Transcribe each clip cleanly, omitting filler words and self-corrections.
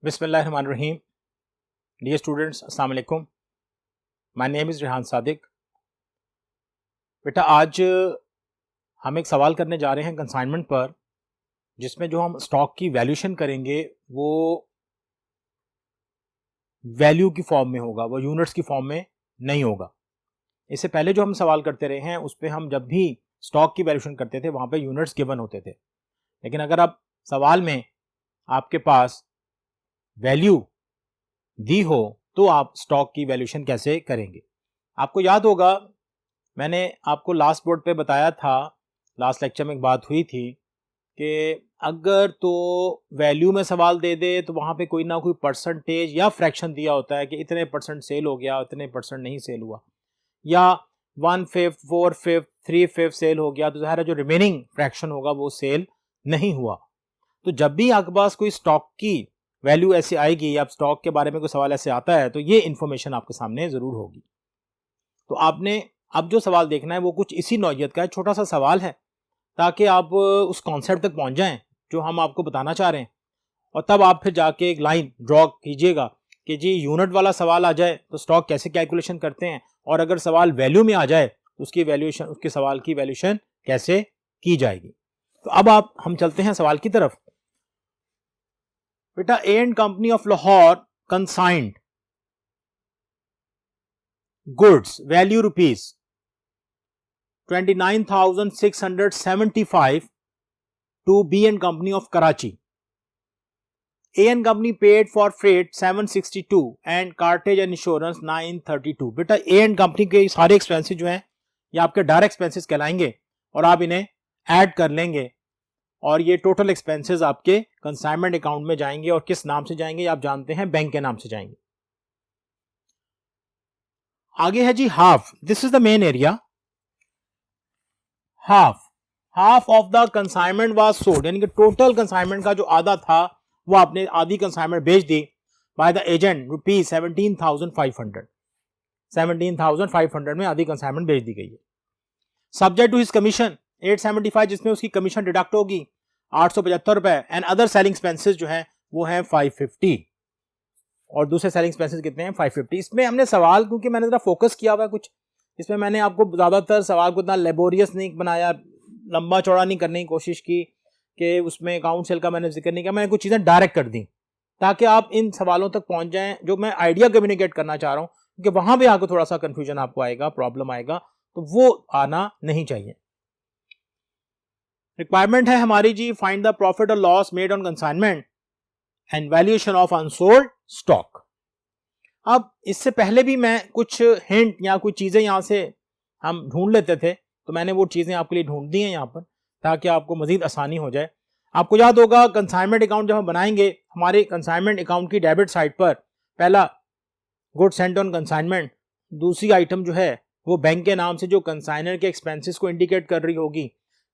बिस्मिल्लाहिर्रहमानिर्रहीम। Dear students, अस्सलाम वालेकुम। My name is Rehan Sadiq. बेटा, आज हम एक सवाल करने जा रहे हैं कंसाइनमेंट पर, जिसमें जो हम स्टॉक की वैल्यूएशन करेंगे वो वैल्यू की फॉर्म में होगा, वो यूनिट्स की फॉर्म में नहीं होगा। इससे पहले जो हम सवाल करते रहे हैं उस पे हम जब भी स्टॉक की वैल्यूएशन करते थे वहाँ पे यूनिट्स गिवन होते थे, लेकिन अगर अब सवाल में आपके पास वैल्यू दी हो तो आप स्टॉक की वैल्यूएशन कैसे करेंगे। आपको याद होगा, मैंने आपको लास्ट बोर्ड पे बताया था, लास्ट लेक्चर में एक बात हुई थी कि अगर तो वैल्यू में सवाल दे दे तो वहाँ पे कोई ना कोई परसेंटेज या फ्रैक्शन दिया होता है कि इतने परसेंट सेल हो गया, इतने परसेंट नहीं सेल हुआ, या 1/5, 4/5, 3/5 सेल हो गया, तो ज़ाहिर है जो रिमेनिंग फ्रैक्शन होगा वो सेल नहीं हुआ। तो जब भी आपके पास कोई स्टॉक की वैल्यू ऐसे आएगी या स्टॉक के बारे में कोई सवाल ऐसे आता है तो ये इन्फॉर्मेशन आपके सामने ज़रूर होगी। तो आपने अब जो सवाल देखना है वो कुछ इसी नौइयत का है, छोटा सा सवाल है, ताकि आप उस कॉन्सेप्ट तक पहुंच जाएं जो हम आपको बताना चाह रहे हैं, और तब आप फिर जाके एक लाइन ड्रॉ कीजिएगा कि जी यूनिट वाला सवाल आ जाए तो स्टॉक कैसे कैलकुलेशन करते हैं, और अगर सवाल वैल्यू में आ जाए तो उसकी वैल्यूएशन, उसके सवाल की वैल्यूएशन कैसे की जाएगी। तो अब हम चलते हैं सवाल की तरफ। बेटा, A and company of Lahore consigned goods value rupees 29,675 to B and Company of Karachi. A and Company paid for freight 762 and cartage and insurance 932. बेटा, A and Company के सारे एक्सपेंसेस जो हैं ये आपके डायरेक्ट एक्सपेंसेस कहलाएंगे और आप इन्हें ऐड कर लेंगे और ये टोटल एक्सपेंसेस आपके कंसाइनमेंट अकाउंट में जाएंगे, और किस नाम से जाएंगे आप जानते हैं, बैंक के नाम से जाएंगे। आगे है जी half, this is the main area. Half of the consignment was sold, यानी कि टोटल कंसाइनमेंट का जो आधा था वो आपने आधी कंसाइनमेंट बेच दी बाय द एजेंट रुपीज 17,500 में आधी कंसाइनमेंट बेच दी गई है। सब्जेक्ट टू हिज कमीशन 875, जिसमें उसकी कमीशन डिडक्ट होगी 875 रुपए, एंड अदर सेलिंग एक्सपेंसेस जो है वो है 550, और दूसरे सेलिंग एक्सपेंसेस कितने हैं 550। इसमें हमने सवाल, क्योंकि मैंने जरा फोकस किया हुआ है कुछ, इसमें मैंने आपको ज़्यादातर सवाल को इतना लेबोरियस नहीं बनाया, लंबा चौड़ा नहीं करने की कोशिश की कि उसमें अकाउंट सेल का मैंने जिक्र नहीं किया, मैंने कुछ चीज़ें डायरेक्ट कर दी ताकि आप इन सवालों तक पहुंच जाएं जो मैं आइडिया कम्युनिकेट करना चाह रहा हूं, क्योंकि वहां भी आकर थोड़ा सा कंफ्यूजन आपको आएगा, प्रॉब्लम आएगा, तो वो आना नहीं चाहिए। रिक्वायरमेंट है हमारी जी, फाइंड द प्रॉफिट और loss made on consignment and valuation of unsold stock. अब इससे पहले भी मैं कुछ हिंट या कुछ चीजें यहां से हम ढूंढ लेते थे, तो मैंने वो चीजें आपके लिए ढूंढ दी हैं यहाँ पर ताकि आपको मजीद आसानी हो जाए। आपको याद होगा, कंसाइनमेंट अकाउंट जब हम बनाएंगे, हमारे कंसाइनमेंट अकाउंट की डेबिट साइड पर पहला गुड सेंट ऑन कंसाइनमेंट, दूसरी आइटम जो है वो बैंक के नाम से जो कंसाइनर के एक्सपेंसेस को इंडिकेट कर रही होगी,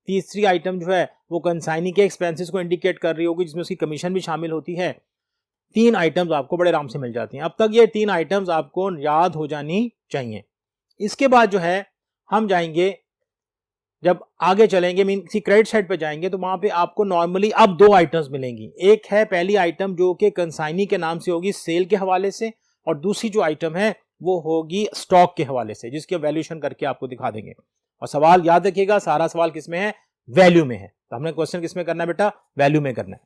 तीसरी आइटम जो है वो कंसाइनी के एक्सपेंसेस को इंडिकेट कर रही होगी जिसमें उसकी कमीशन भी शामिल होती है। 3 आइटम्स आपको बड़े आराम से मिल जाती हैं। अब तक ये 3 आइटम्स आपको याद हो जानी चाहिए। इसके बाद जो है हम जाएंगे, जब आगे चलेंगे, मीन किसी क्रेडिट साइड पे जाएंगे, तो वहां पे आपको नॉर्मली अब 2 आइटम्स मिलेंगी। एक है पहली आइटम जो कि कंसाइनी के नाम से होगी सेल के हवाले से, और दूसरी जो आइटम है वो होगी स्टॉक के हवाले से, जिसकी वैल्यूएशन करके आपको दिखा देंगे। और सवाल याद रखिएगा, सारा सवाल किसमें है, वैल्यू में है। तो हमने क्वेश्चन किसमें करना है बेटा, वैल्यू में करना है।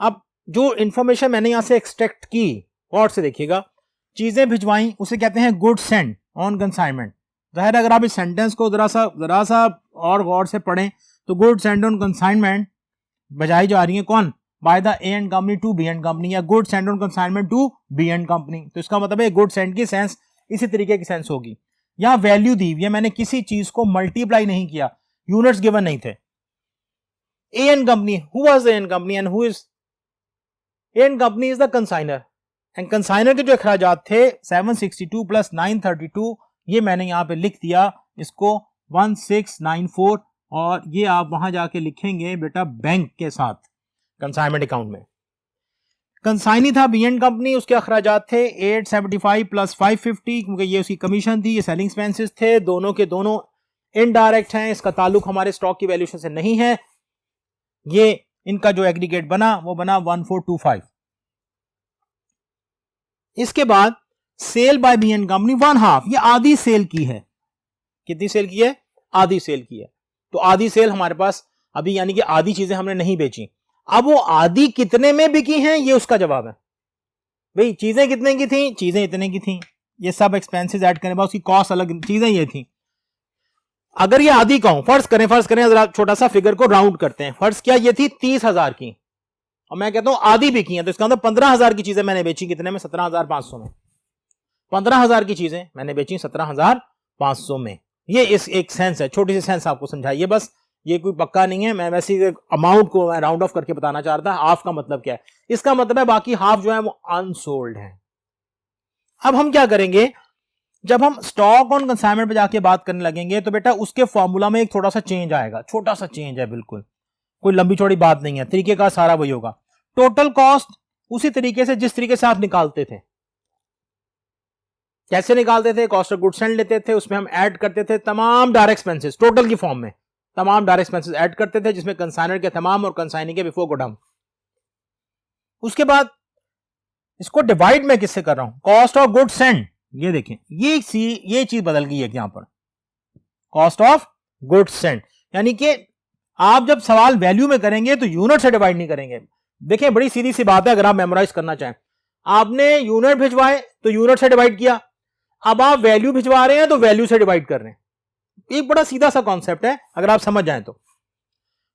अब जो इंफॉर्मेशन मैंने यहां से एक्सट्रैक्ट की, गौर से देखिएगा, चीजें भिजवाई उसे कहते हैं गुड सेंड ऑन कंसाइनमेंट। जाहिर है अगर आप इस सेंटेंस को जरा सा और गौर से पढ़ें तो गुड सेंड ऑन कंसाइनमेंट बजाई जा रही है कौन, by the A and company to B and company, या good send on consignment to B and company. तो इसका मतलब है गुड सेंड की सेंस इसी तरीके की सेंस होगी। यहां वैल्यू दी हुई है, मैंने किसी चीज को मल्टीप्लाई नहीं किया, यूनिट्स गिवन नहीं थे। A and company, who was the A and company and who is A and company is the consignor, and consignor के जो अखराजात थे 762 प्लस 932, ये मैंने यहां पे लिख दिया इसको 1694, और ये आप वहां जाके लिखेंगे बेटा बैंक के साथ कंसाइनमेंट अकाउंट में। कंसाइनी था बी एंड कंपनी, उसके अखराजात थे 875 प्लस 550, क्योंकि ये उसकी कमीशन थी, ये सेलिंग एक्सपेंसेस थे, दोनों के दोनों इनडायरेक्ट हैं, इसका ताल्लुक हमारे स्टॉक की वैल्यूएशन से नहीं है। ये इनका जो एग्रीगेट बना वो बना 1425। इसके बाद sale by B and company 1/2, ये आधी सेल की है। कितनी सेल की है? आधी सेल की है। तो आधी सेल हमारे पास अभी, यानी कि आधी चीजें हमने नहीं बेची। अब वो आधी कितने में बिकी हैं, ये उसका जवाब है। भाई चीजें कितने की थी? चीजें इतने की थी। ये सब एक्सपेंसेस ऐड करने बाद उसकी कॉस्ट अलग, चीजें ये थी। अगर ये आधी कहूं, फर्ज करें जरा छोटा सा फिगर को राउंड करते हैं। फर्ज क्या, ये थी 30,000 की और मैं कहता हूं आधी बिकी है, तो इसका मतलब 15,000 की चीजें मैंने बेची। कितने में? 17,500 में। 15,000 की चीजें मैंने बेची 17,500 में। ये इस एक सेंस है, छोटी सी सेंस आपको समझाइए बस, ये कोई पक्का नहीं है, मैं वैसे अमाउंट को मैं राउंड ऑफ करके बताना चाह रहा था। हाफ का मतलब क्या है? इसका मतलब है बाकी हाफ जो है वो अनसोल्ड है। अब हम क्या करेंगे, जब हम स्टॉक ऑन कंसाइनमेंट पे जाके बात करने लगेंगे तो बेटा उसके फॉर्मूला में एक थोड़ा सा चेंज आएगा, छोटा सा चेंज है, बिल्कुल कोई लंबी चौड़ी बात नहीं है। तरीके का सारा वही होगा। टोटल कॉस्ट उसी तरीके से जिस तरीके से आप निकालते थे। कैसे निकालते थे? कॉस्ट ऑफ गुड्स सेल्ड लेते थे, उसमें हम ऐड करते थे तमाम डायरेक्ट एक्सपेंसेस, टोटल की फॉर्म में तमाम डायरेक्ट एक्सपेंसेस ऐड करते थे, जिसमें कंसाइनर के तमाम और कंसाइनिंग के बिफोर गोडाउन। उसके बाद इसको डिवाइड मैं किससे कर रहा हूं? Cost of goods sailed. ये देखें, ये चीज बदल गई है यहां पर, कॉस्ट ऑफ गुड्स सेल्ड। यानी कि आप जब सवाल वैल्यू में करेंगे तो यूनिट से डिवाइड नहीं करेंगे। देखें बड़ी सीधी सी बात है, अगर आप मेमोराइज करना चाहें, आपने यूनिट भिजवाए तो यूनिट से डिवाइड किया, अब आप वैल्यू भिजवा रहे हैं तो वैल्यू से डिवाइड कर रहे हैं। एक बड़ा सीधा सा कॉन्सेप्ट है अगर आप समझ जाएं तो।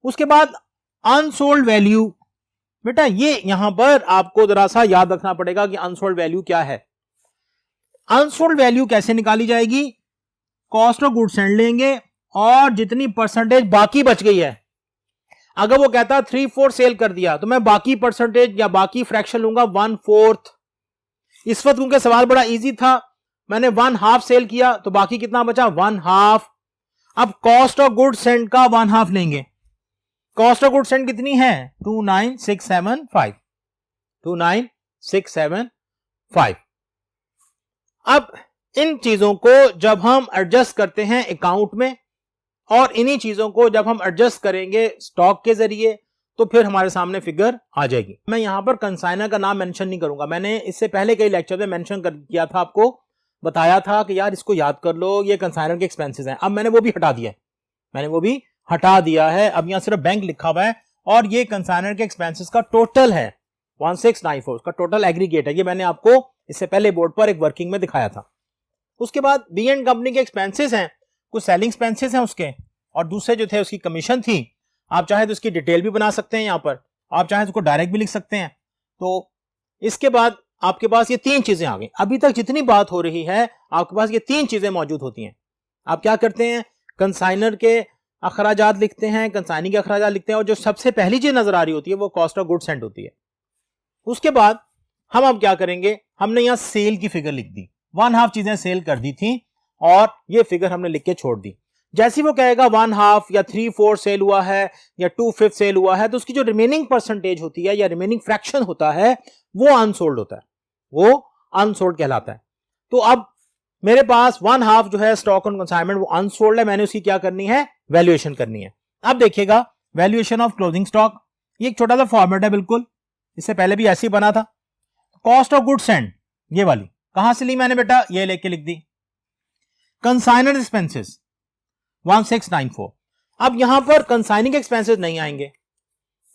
उसके बाद अनसोल्ड वैल्यू, बेटा ये यहां पर आपको जरा सा याद रखना पड़ेगा कि अनसोल्ड वैल्यू क्या है। अनसोल्ड वैल्यू कैसे निकाली जाएगी? कॉस्ट ऑफ गुड्स सेल्ड लेंगे और जितनी परसेंटेज बाकी बच गई है, अगर वो कहता 3/4 सेल कर दिया तो मैं बाकी परसेंटेज या बाकी फ्रैक्शन लूंगा 1/4। इस वक्त क्योंकि सवाल बड़ा इजी था, मैंने 1/2 सेल किया तो बाकी कितना बचा? 1/2। अब कॉस्ट ऑफ गुड्स सेल्ड का 1/2 लेंगे। कॉस्ट ऑफ गुड्स सेल्ड कितनी है? 29675। 29675। अब इन चीजों को जब हम एडजस्ट करते हैं अकाउंट में और इन्हीं चीजों को जब हम एडजस्ट करेंगे स्टॉक के जरिए तो फिर हमारे सामने फिगर आ जाएगी। मैं यहां पर कंसाइनर का नाम मेंशन नहीं करूंगा, मैंने इससे पहले कई लेक्चर में मेंशन किया था, आपको बताया था कि यार इसको याद कर लो, ये कंसाइनर के एक्सपेंसेस हैं। अब मैंने वो भी हटा दिया है, अब यहां सिर्फ बैंक लिखा हुआ है और ये कंसाइनर के एक्सपेंसेस का टोटल है 1694 का टोटल एग्रीगेट है। ये मैंने आपको इससे पहले बोर्ड पर एक वर्किंग में दिखाया था। उसके बाद बी एंड कंपनी के एक्सपेंसेस हैं, कुछ सेलिंग एक्सपेंसेस हैं उसके, और दूसरे जो थे उसकी कमीशन थी। आप चाहे तो उसकी डिटेल भी बना सकते हैं, यहां पर आप चाहे तो उसको डायरेक्ट भी लिख सकते हैं। तो इसके बाद आपके पास ये 3 चीजें आ गई। अभी तक जितनी बात हो रही है आपके पास ये 3 चीजें मौजूद होती हैं। आप क्या करते हैं? कंसाइनर के अखराजात लिखते हैं, कंसाइनिंग के अखराजात लिखते हैं, और जो सबसे पहली चीज नजर आ रही होती है वो कॉस्ट ऑफ गुड्स सेल्ड होती है। उसके बाद हम अब क्या करेंगे, हमने यहां सेल की फिगर लिख दी, 1/2 चीजें सेल कर दी थी और ये फिगर हमने लिख के छोड़ दी। जैसे वो कहेगा 1/2 या 3/4 सेल हुआ है या 2/5 सेल हुआ है, तो उसकी जो रिमेनिंग परसेंटेज होती है या रिमेनिंग फ्रैक्शन होता है वो अनसोल्ड होता है, वो अनसोल्ड कहलाता है। तो अब मेरे पास 1/2 जो है स्टॉक ऑन कंसाइनमेंट वो अनसोल्ड है, मैंने उसकी क्या करनी है? वैल्यूएशन करनी है। अब देखिएगा वैल्यूएशन ऑफ क्लोजिंग स्टॉक, ये एक छोटा सा फॉर्मेट है, बिल्कुल इससे पहले भी ऐसे ही बना था। कॉस्ट ऑफ गुड्स सेल्ड, ये वाली कहां से ली मैंने बेटा? ये लेके लिख दी। Consignor expenses 1694। अब यहां पर कंसाइनिंग एक्सपेंसेस नहीं आएंगे।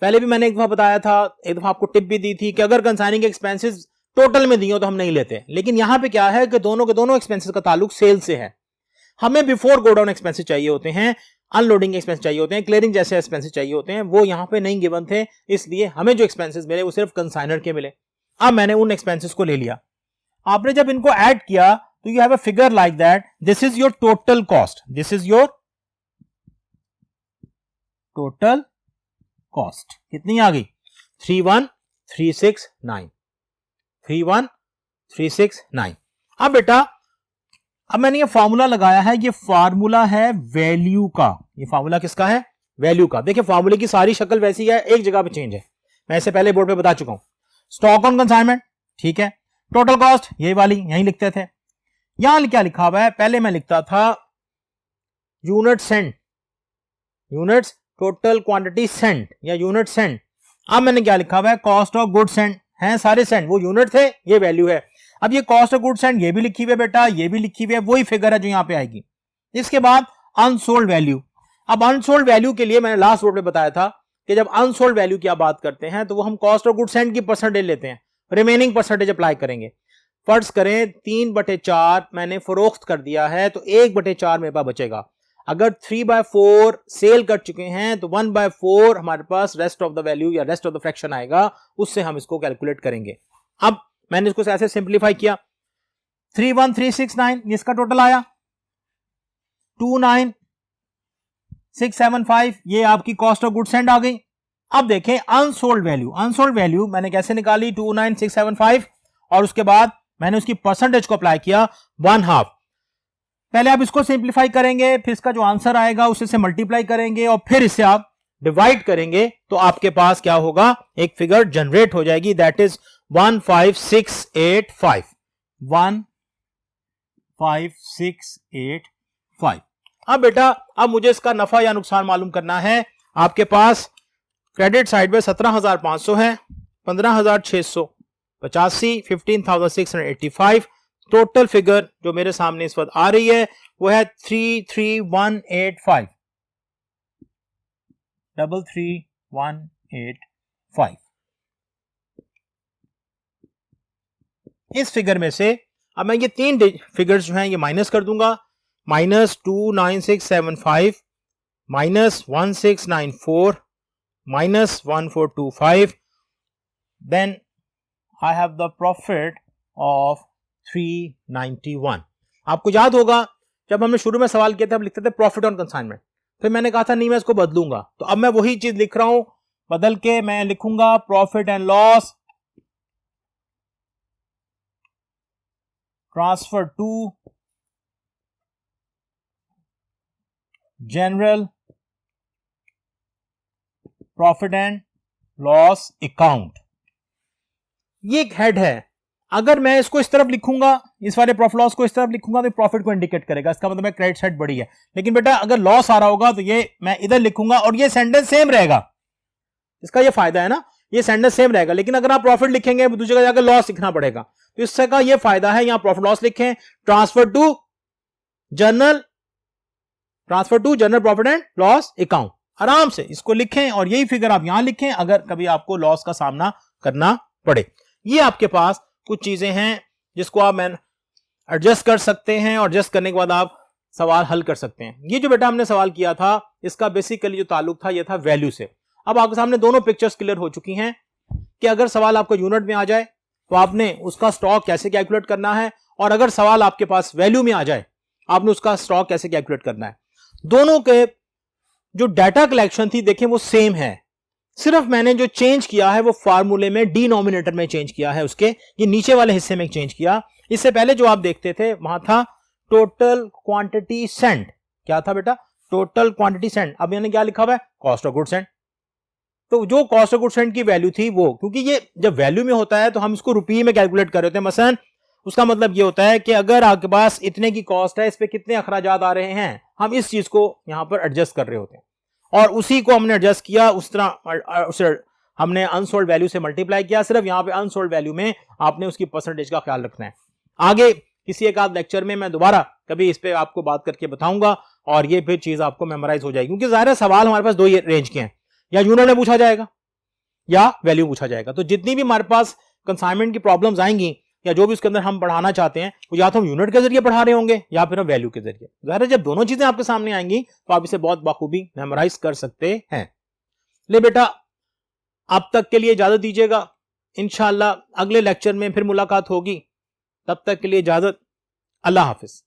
पहले भी मैंने एक दफा बताया था, एक दफा आपको टिप भी दी थी कि अगर कंसाइनिंग एक्सपेंसेस टोटल में दिए तो हम नहीं लेते, लेकिन यहां पे क्या है कि दोनों के दोनों एक्सपेंसेस का ताल्लुक सेल से है। हमें बिफोर गोडाउन एक्सपेंसेस चाहिए होते हैं, अनलोडिंग एक्सपेंस चाहिए होते हैं, क्लियरिंग जैसे एक्सपेंसेस चाहिए होते हैं, वो यहां पे नहीं गिवन थे, इसलिए हमें जो एक्सपेंसेस मिले वो सिर्फ कंसाइनर के मिले। अब मैंने उन एक्सपेंसेस को ले लिया, आपने जब इनको ऐड किया तो you have a figure like that, this is your total cost, this is your total cost. कितनी आ गई? 31369। 31369। अब बेटा अब मैंने ये फार्मूला लगाया है, ये फार्मूला है वैल्यू का। ये फार्मूला किसका है? वैल्यू का। देखिए फार्मूले की सारी शक्ल वैसी है, एक जगह पे चेंज है, मैं इससे पहले बोर्ड पे बता चुका हूं। स्टॉक ऑन कंसाइनमेंट, ठीक है, टोटल कॉस्ट यही वाली यहीं लिखते थे। यहां क्या लिखा हुआ है? पहले मैं लिखता था unit sent, units total quantity sent या यूनिट सेंट। अब मैंने क्या लिखा हुआ है? कॉस्ट ऑफ गुड सेंट, हैं सारे सेंट, वो यूनिट थे, ये वैल्यू है। अब ये कॉस्ट ऑफ गुड्स एंड ये भी लिखी हुई है बेटा, ये भी लिखी हुई है, वही फिगर है जो यहां पे आएगी। इसके बाद अनसोल्ड वैल्यू। अब अनसोल्ड वैल्यू के लिए मैंने लास्ट वर्ड में बताया था कि जब अनसोल्ड वैल्यू की आप बात करते हैं तो वो हम कॉस्ट ऑफ गुड्स एंड की परसेंटेज लेते हैं, रिमेनिंग परसेंटेज अप्लाई करेंगे। फर्ज करें 3/4 मैंने फरोख्त कर दिया है तो 1/4 मेरे पास बचेगा। अगर 3/4 सेल कर चुके हैं तो 1/4 हमारे पास रेस्ट ऑफ द वैल्यू या रेस्ट ऑफ द फ्रैक्शन आएगा, उससे हम इसको कैलकुलेट करेंगे। अब मैंने इसको ऐसे सिंप्लीफाई किया, 31369 इसका टोटल आया, 29675 ये आपकी कॉस्ट ऑफ गुड्स एंड आ गई। अब देखें अनसोल्ड वैल्यू, अनसोल्ड वैल्यू मैंने कैसे निकाली, 29675 और उसके बाद मैंने उसकी परसेंटेज को अप्लाई किया 1/2। पहले आप इसको सिंप्लीफाई करेंगे, फिर इसका जो आंसर आएगा उसे से मल्टीप्लाई करेंगे और फिर इसे आप डिवाइड करेंगे तो आपके पास क्या होगा, एक फिगर जनरेट हो जाएगी, दैट इज 15685। 15685। अब बेटा अब मुझे इसका नफा या नुकसान मालूम करना है। आपके पास क्रेडिट साइड पे 17,500 है, 15,685, 15,685। टोटल फिगर जो मेरे सामने इस वक्त आ रही है वो है 33185, 33185। इस फिगर में से अब मैं ये तीन फिगर्स जो हैं ये माइनस कर दूंगा, -29675 -1694 -1425, then I have the profit of 391। आपको याद होगा जब हमने शुरू में सवाल किया था, हम लिखते थे प्रॉफिट ऑन कंसाइनमेंट, फिर मैंने कहा था नहीं मैं इसको बदलूंगा, तो अब मैं वही चीज लिख रहा हूं, बदल के मैं लिखूंगा profit and loss transfer to general profit and loss account. ये एक हेड है, अगर मैं इसको इस तरफ लिखूंगा, इस वाले प्रॉफिट लॉस को इस तरफ लिखूंगा तो प्रॉफिट को इंडिकेट करेगा, इसका मतलब है क्रेडिट साइड बड़ी है। लेकिन बेटा अगर लॉस आ रहा होगा तो ये मैं इधर लिखूंगा और ये सेंटेंस सेम रहेगा, इसका ये फायदा है ना, ये सेंटेंस सेम रहेगा। लेकिन अगर आप प्रॉफिट लिखेंगे दूसरी जगह जाकर लॉस लिखना पड़ेगा, तो इससे का ये फायदा है यहां प्रॉफिट लॉस लिखें, transfer to general profit and loss account, आराम से इसको लिखें और यही फिगर आप यहां लिखें अगर कभी आपको लॉस का सामना करना पड़े। ये आपके पास कुछ चीजें हैं जिसको आप एडजस्ट कर सकते हैं और एडजस्ट करने के बाद आप सवाल हल कर सकते हैं। ये जो बेटा हमने सवाल किया था इसका बेसिकली जो ताल्लुक था ये था वैल्यू से। अब आपके सामने दोनों पिक्चर्स क्लियर हो चुकी हैं कि अगर सवाल आपको यूनिट में आ जाए तो आपने उसका स्टॉक कैसे कैलकुलेट करना है, और अगर सवाल आपके पास वैल्यू में आ जाए आपने उसका स्टॉक कैसे कैलकुलेट करना है। दोनों के जो डाटा कलेक्शन थी देखें वो सेम है, सिर्फ मैंने जो चेंज किया है वो फार्मूले में डिनोमिनेटर में चेंज किया है, उसके ये नीचे वाले हिस्से में चेंज किया। इससे पहले जो आप देखते थे वहां था टोटल क्वांटिटी सेंट, क्या था बेटा, टोटल क्वांटिटी सेंट। अब मैंने क्या लिखा हुआ है, कॉस्ट ऑफ गुड्स सेंट। तो जो कॉस्ट ऑफ गुड्स सेंट की वैल्यू थी वो, क्योंकि ये जब वैल्यू में होता है तो हम इसको रुपये में कैलकुलेट कर रहे होते हैं, मसलन उसका मतलब ये होता है कि अगर आपके पास इतने की कॉस्ट है, इस पे कितने अखराजात आ रहे हैं, हम इस चीज को यहां पर एडजस्ट कर रहे होते हैं और उसी को हमने एडजस्ट किया, उस तरह हमने अनसोल्ड वैल्यू से मल्टीप्लाई किया। सिर्फ यहां पे अनसोल्ड वैल्यू में आपने उसकी परसेंटेज का ख्याल रखना है। आगे किसी एक आध लेक्चर में मैं दोबारा कभी इस पे आपको बात करके बताऊंगा और ये फिर चीज आपको मेमोराइज हो जाएगी, क्योंकि ज़ाहिर है सवाल हमारे पास दो रेंज के हैं, या यूनिट में पूछा जाएगा या वैल्यू पूछा जाएगा। तो जितनी भी हमारे पास कंसाइनमेंट की प्रॉब्लम्स आएंगी या जो भी उसके अंदर हम पढ़ाना चाहते हैं वो या तो हम यूनिट के जरिए पढ़ा रहे होंगे या फिर हम वैल्यू के जरिए। ज़ाहिर है जब दोनों चीजें आपके सामने आएंगी तो आप इसे बहुत बखूबी मेमोराइज कर सकते हैं। ले बेटा अब तक के लिए इजाजत दीजिएगा, इंशाअल्लाह अगले लेक्चर में फिर मुलाकात होगी, तब तक के लिए इजाजत, अल्लाह हाफिज।